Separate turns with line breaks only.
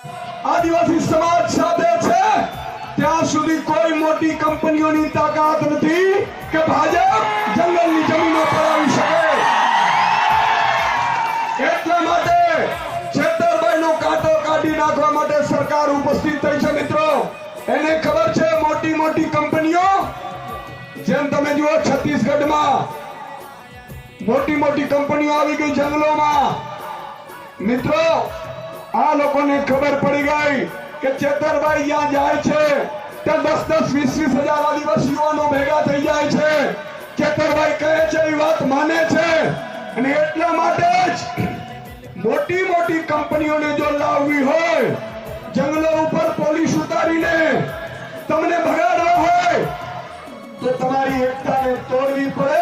આદિવાસી સમાજ સાથે છે ત્યાં સુધી કોઈ મોટી કંપનીઓની તાકાત નથી કે ભાજપ જંગલની જમીનો પડાવી શકે. એટલા માટે છેતરભાઈનો કાંટો કાઢી નાખવા માટે સરકાર ઉપસ્થિત થઈ છે. મિત્રો, એને ખબર છે મોટી મોટી કંપનીઓ, જેમ તમે જુઓ છત્તીસગઢમાં મોટી મોટી કંપનીઓ આવી ગઈ જંગલોમાં. મિત્રો, આ લોકોને ખબર પડી ગઈ કે છેતરભાઈ જ્યાં જાય છે ત્યાં 10-20 હજાર આદિવાસી યુવાનો ભેગા થઈ જાય છે. છેતરભાઈ કહે છે એ વાત માને છે, અને એટલા માટે જ મોટી મોટી કંપનીઓને જો લાવવી હોય, જંગલો ઉપર પોલીસ ઉતારીને તમને ભગાડવા હોય, તો તમારી એકતાને તોડવી પડે.